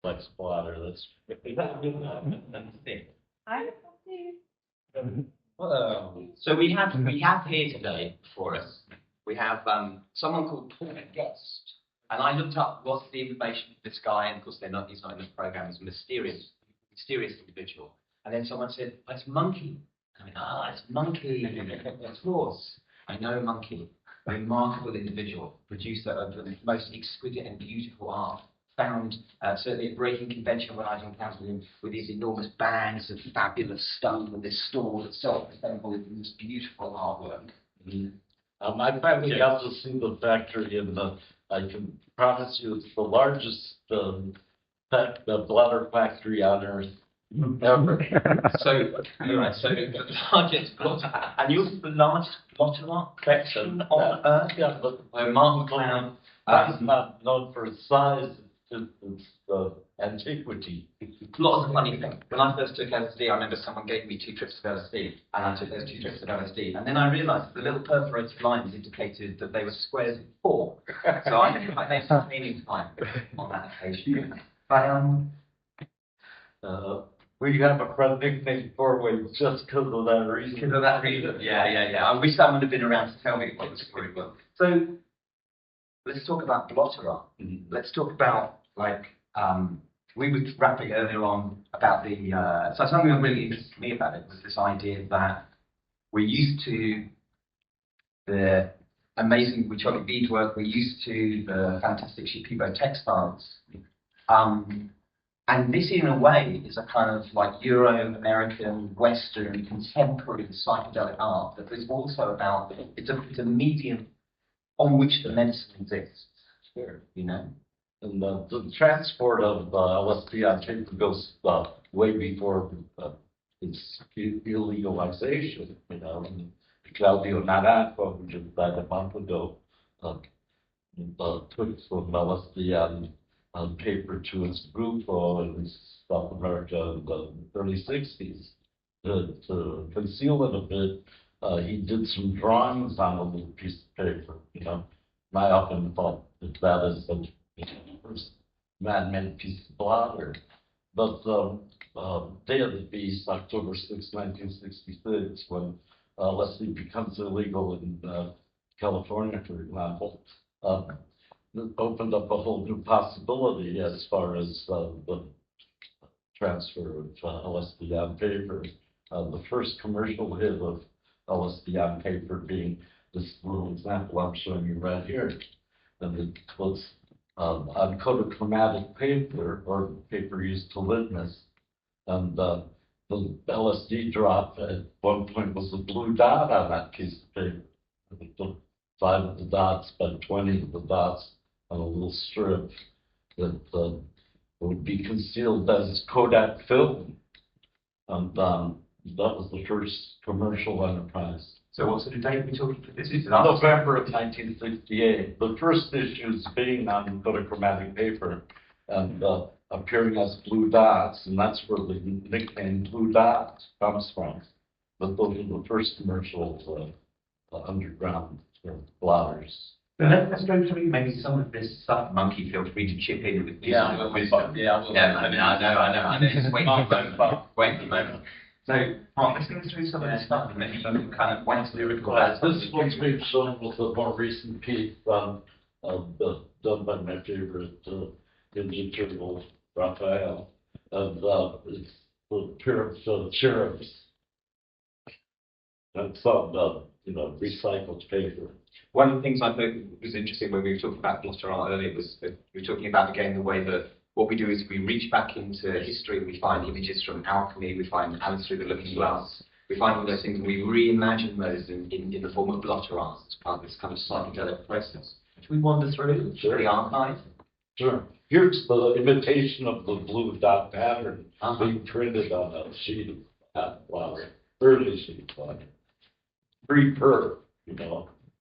Flex Blotter. That's I So we have here today before us, we have someone called Paul Guest. And I looked up what's the information of this guy, and of course he's not in this program, he's a mysterious individual. And then someone said, oh, it's Monkey. And I went, it's Monkey. Of course. I know Monkey, a remarkable individual, producer of the most exquisite and beautiful art. Found certainly a breaking convention when I encountered him with these enormous bags of fabulous stuff and this store that self-assembled with this beautiful artwork. I finally got to see the factory, and I can promise you it's the largest blotter factory on earth ever. So the largest blotter, and you're the largest blotter art collection on earth? Yeah, but Mark McCloud. that's not known for its size, it's antiquity. Lots of funny things. When I first took LSD, I remember someone gave me 2 trips of LSD, and I took those 2 trips of LSD, and then I realised the little perforated lines indicated that they were squares of 4. So I think I made some meaning time on that occasion. But We have a friend nicknamed Four-Way just because of that reason. because of that reason, yeah. I wish someone had been around to tell me what the story was. So let's talk about blotter art. Let's talk about we were rapping earlier on about the so something that really interested me about it was this idea that we're used to the amazing Wicholi beadwork, we're used to the fantastic Shipibo textiles. And this, in a way, is a kind of like Euro-American, Western, contemporary psychedelic art that is also about, it's a medium on which the medicine exists, you know? And the transport of LSD on tape goes way before its illegalization, you know. And Claudio Naranjo, who just died a month ago, took some LSD on paper to his grupo in South America in the early 60s. To conceal it a bit, he did some drawings on a little piece of paper, you know. And I often thought that is the first man-made piece of blotter. But Day of the Beast, October 6, 1966, when LSD becomes illegal in California, for example, it opened up a whole new possibility as far as the transfer of LSD on paper. The first commercial hit of LSD on paper being this little example I'm showing you right here. And it was on photochromatic paper, or paper used to litmus. And the LSD drop at one point was a blue dot on that piece of paper. They took 5 of the dots by 20 of the dots on a little strip that would be concealed as Kodak film. And that was the first commercial enterprise. So what sort of date are we talking? This is November of 1968. The first issues being on photochromatic paper and appearing as blue dots, and that's where the nickname Blue Dot comes from. But those are the first commercials underground blotters. So let's go through maybe some of this stuff. Monkey, feel free to chip in with wisdom. I know. Just wait for a moment. So, Mark, let's go through some of this stuff and maybe you can kind of went lyrical. This one's being shown with a more recent piece done by my favorite Ninja Turtle, Raphael. And it's the appearance of sheriffs. And some, recycled paper. One of the things I thought was interesting when we were talking about blotter art earlier was that we were talking about, again, the way that what we do is we reach back into history, we find images from alchemy, we find Alice through the Looking Glass, we find all those things, and we reimagine those in the form of blotter art as part of this kind of psychedelic process. Should we wander through the archive? Sure. Here's the imitation of the blue dot pattern being printed on a sheet of flour, early sheet of flour. Pre-perf,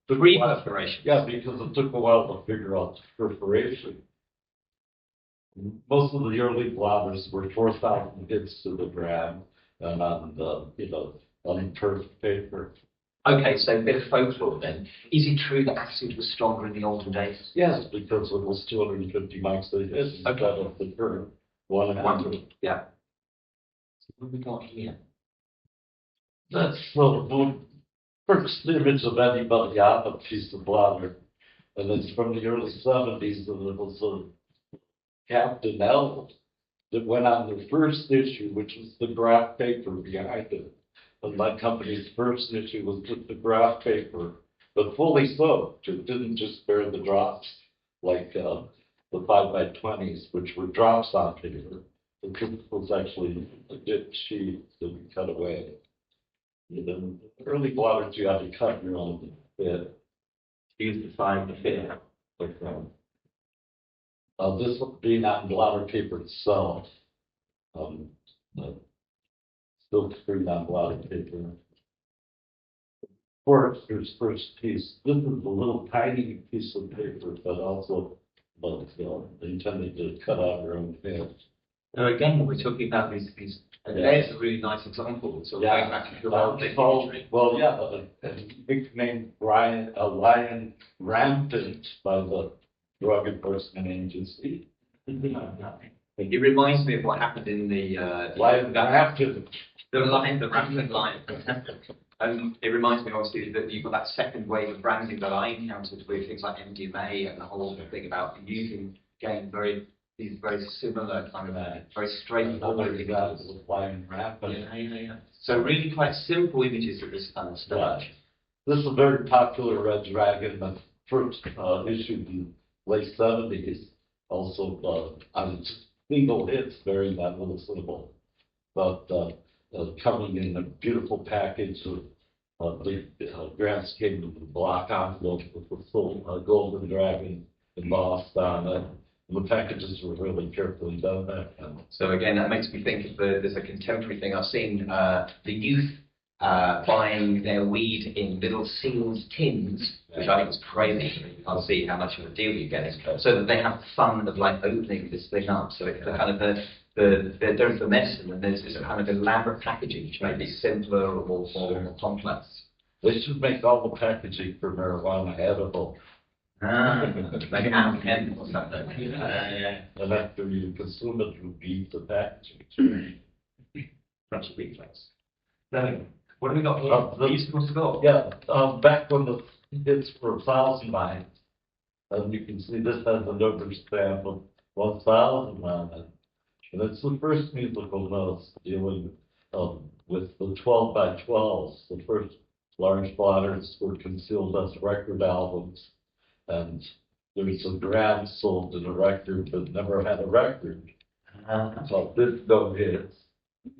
The re-perforation. Yeah, because it took a while to figure out perforation. Most of the early blotters were 4,000 hits to the gram and on unperfed paper. Okay, so a bit of folklore then. Is it true that acid was stronger in the olden days? Yes, because it was 250 mics a hit instead of the perf. 100. Yeah. So what have we got here? That's the first image of anybody on a piece of blotter. And it's from the early 70s, and it was a Captain L that went on the first issue, which was the graph paper behind it. And my company's first issue was with the graph paper, but fully soaked. It didn't just bear the drops like the 5x20s, which were drops on paper. The proof was actually a good sheet that we cut away. And then early blotters, you had to cut your own bit. Use the find the fit. This being on blotter paper itself, silk screen on blotter paper. Forrester's first piece. This is a little tiny piece of paper, but also intended to cut out your own fit. So again, we're talking about these. There's a really nice example. So going back to well, yeah, nicknamed Lion Rampant by the Drug Enforcement Agency. It reminds me of what happened in the Lion Rampant. The rampant lion. It reminds me, obviously, that you've got that second wave of branding that I encountered with things like MDMA and the whole thing about using, again, these very similar kind of very straightforward images. Lion Rampant. Yeah. So really quite simple images at this kind of stage. This is a very popular red dragon that first issued in the late 70s. Also on single hits bearing that little symbol. But coming in a beautiful package of the Grand Scheme of the block envelope with the full golden dragon embossed on it. The packages were really carefully done back then. So again, that makes me think of there's a contemporary thing. I've seen the youth buying their weed in little sealed tins, which I think is crazy. You can't see how much of a deal you're getting. So that they have the fun of like opening this thing up. So it's the kind of they're doing the medicine, and there's this kind of elaborate packaging, which may be simpler or more complex. They should make all the packaging for marijuana edible. Like hemp or something. And after you consume it, you eat the packaging. French reflex. So, what have we got here? Useful score. Yeah, back when the hits were 1,000 lines, and you can see this has a number stamp of 1,000 on it. And it's the first musical notes dealing with the 12x12s. The first large blotters were concealed as record albums. And there was a brand sold in a record but never had a record. So this no hits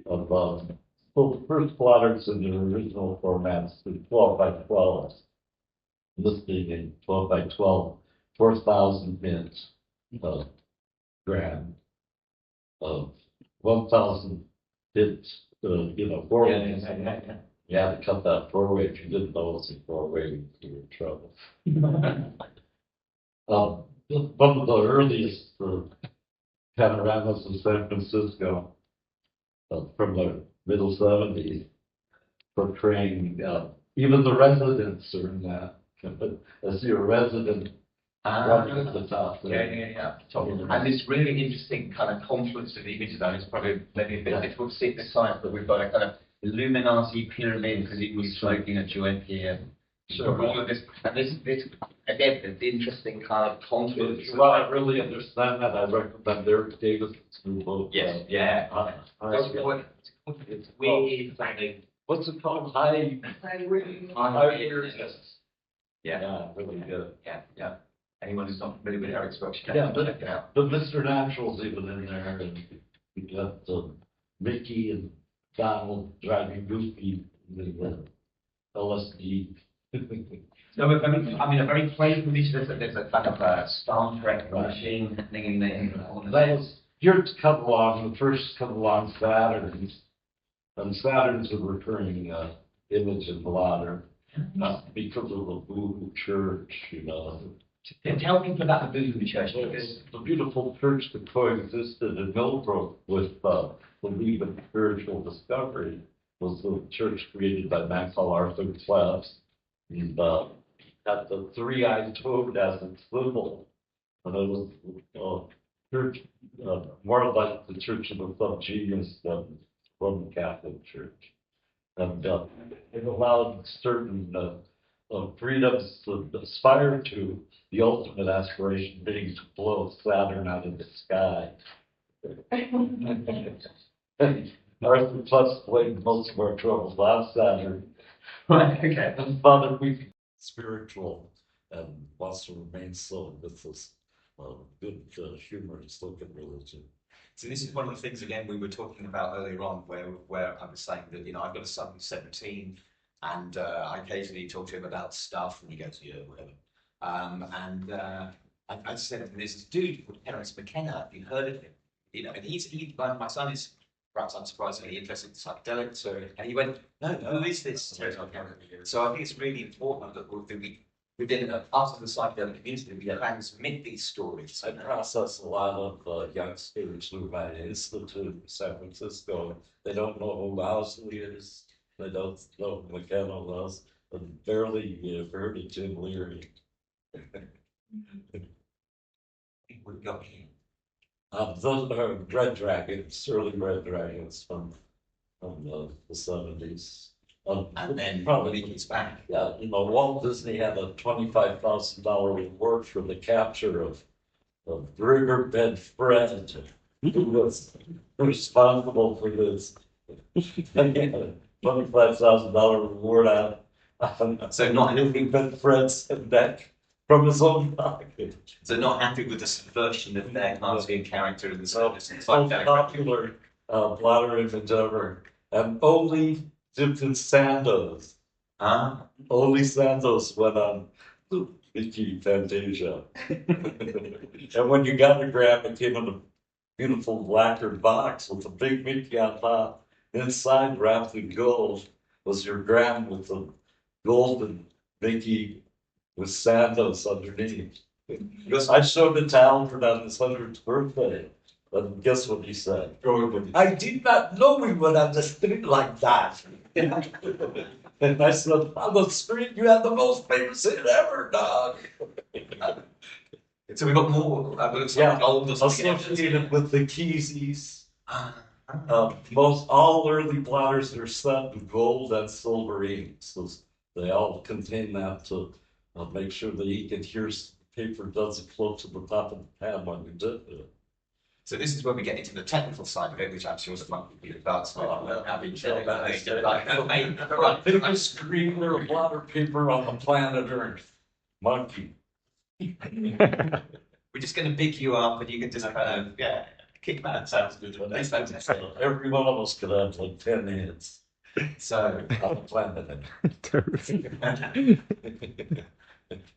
of so the first blotters in the original formats were 12x12s. This being in 12x12, 4,000 hits grand of 1,000 hits, 4 ways. You had to cut that 4-way. If you didn't know it was a 4-way, you were in trouble. One of the earliest panoramas in San Francisco from the middle 70s, portraying even the residents are in that. I see a resident running at the top there. Yeah. And this really interesting kind of confluence of images, and it's probably maybe a bit difficult to see at this side, but we've got a kind of Illuminati pyramid because it was smoking a joint here. So all of this, and this again, the interesting kind of confluence. If you want to really understand that, I recommend Eric Davis's new book. Yes, it's weird sounding. What's it called? High weirdness. Yeah, really good. Yeah. Anyone who's not familiar with Eric's work should check it out. But Mr. Natural's even in there, and you got Mickey and Donald driving Goofy with LSD. No, I mean, a very playful image. There's a kind of Star Trek machine happening in the That was here to come along. The first come along Saturns, and Saturn's a recurring image in Blotter, because of the Boo Church, Tell me about the Boo Church. The beautiful church that coexisted in Millbrook with the League of Spiritual Discovery was the church created by Maxwell Arthur Kleffs. And had the three-eyed toad as its symbol. And it was church, more like the Church of the Subgenius than Roman Catholic Church. And it allowed certain freedoms to aspire to the ultimate aspiration being to blow Saturn out of the sky. Arthur Plus blamed most of our troubles on Saturn. Okay. And Father, we spiritual and wants to remain so with this good humorous look at religion. So this is one of the things again we were talking about earlier on, where I was saying that I've got a son who's 17, and I occasionally talk to him about stuff, and he goes yeah whatever. I said to him, there's this dude called Terence McKenna. Have you heard of him? And my son is perhaps unsurprisingly interested in psychedelics, and he went, no, who is this Terence McKenna? So I think it's really important that we within us as the psychedelic community, we transmit these stories. I process a lot of youngsters through my institute in San Francisco. They don't know who Owsley is. They don't know who McKenna was. And barely heard of Jim Leary. We've got him. Those are Red Dragons, early Red Dragons from the 70s. And then probably Mickey's back. Yeah, Walt Disney had a $25,000 reward for the capture of Riverbed Fred, who was responsible for this. And he had a $25,000 reward out. So not Riverbed Fred's neck from his own pocket. So not happy with the subversion of their Martian character in the service. So popular Blotter image ever, and only dipped in Sandoz. Only Sandoz went on Mickey Fantasia. And when you got the gram, it came in a beautiful lacquered box with a big Mickey on top. Inside, wrapped in gold, was your gram with the golden Mickey with Sandoz underneath. I showed it to Alfred on his 100th birthday. And guess what he said? I did not know we would understand like that. And I said, on the street, you have the most famous hit ever, dog. So we got more. Gold or something associated with the Keys. Most all early blotters are set with gold and silver inks. So they all contain that to make sure the ink adheres to the paper, doesn't float to the top of the pen when you dip it. So this is where we get into the technical side of it, which I'm sure some people be about. Biggest screener of blotter paper on the planet Earth. Monkey. We're just going to pick you up, and you can just kind of kick that. Sounds good. Every one of us could have like 10 heads. So on the planet.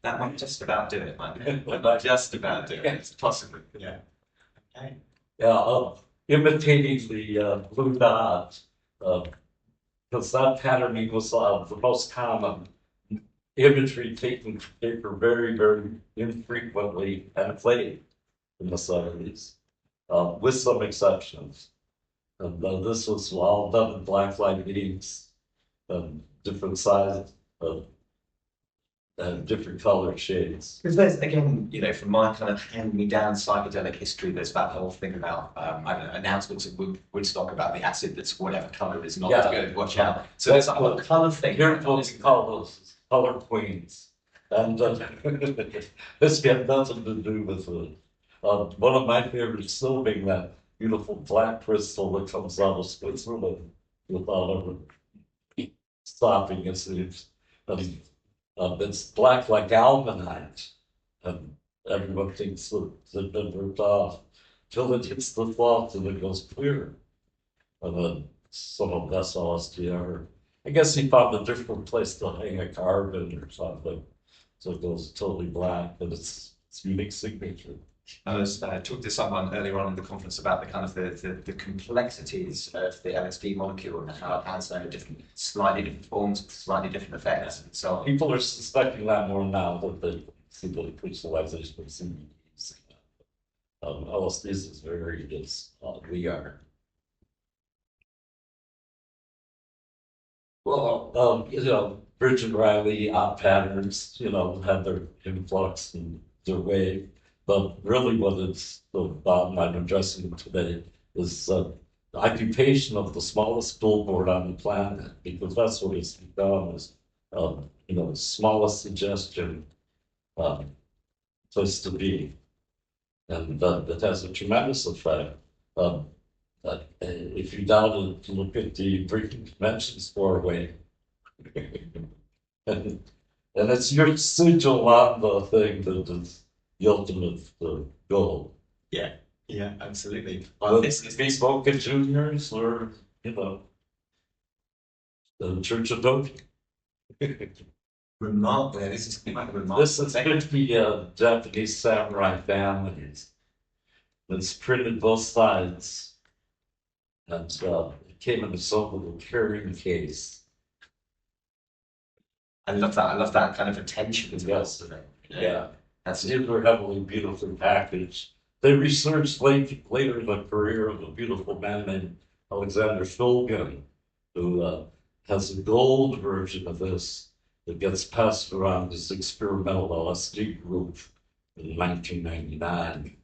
That might just about do it, man. Just about do it. It's possible. Yeah. Okay. Yeah, imitating the blue dot, because that patterning was the most common imagery taken from paper very, very infrequently and played in the 70s, with some exceptions. And this was all done in black light inks and different sizes and different color shades. Because there's, again, from my kind of hand-me-down psychedelic history, there's that whole thing about announcements at Woodstock about the acid that's whatever color is not good, watch out. So there's a whole color thing. Here's what we call those color queens. And this had nothing to do with it. One of my favorites still being that beautiful black crystal that comes out of Switzerland without ever stopping, it seems. It's black like albanite, and everyone thinks that it's been ripped off till it hits the cloth and it goes clear. And then someone that's LSD, I guess he found a different place to hang a carbon or something, so it goes totally black, and it's unique signature. I was talking to someone earlier on in the conference about the kind of the complexities of the LSD molecule and how it has slightly different forms, slightly different effects, and so on. People are suspecting that more now that they see the crystallization of CBDs. LSD is very as we are. Well, Bridget Riley, Odd Patterns, had their influx and their wave. But really what it's about I'm addressing today is the occupation of the smallest billboard on the planet, because that's what it's become is, the smallest suggestion place to be. And that has a tremendous effect. If you doubt it, look at the Greek Conventions doorway. and it's your sigil on the thing that is the ultimate goal. Yeah, yeah, absolutely. Well, it's Boca Juniors or, the Church of Boca. Remarkable. This is quite remarkable. This is going to be a Japanese samurai families. It's printed both sides. And it came in this little carrying case. I love that. I love that kind of attention as well. Yes. Today. Yeah. That's Super heavily beautifully packaged. They researched later in the career of a beautiful man named Alexander Shulgin, who has a gold version of this that gets passed around this experimental LSD group in 1999.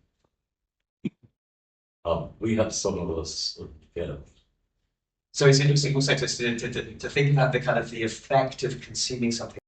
We have some of this. Yeah. So it's interesting also to think about the kind of the effect of consuming something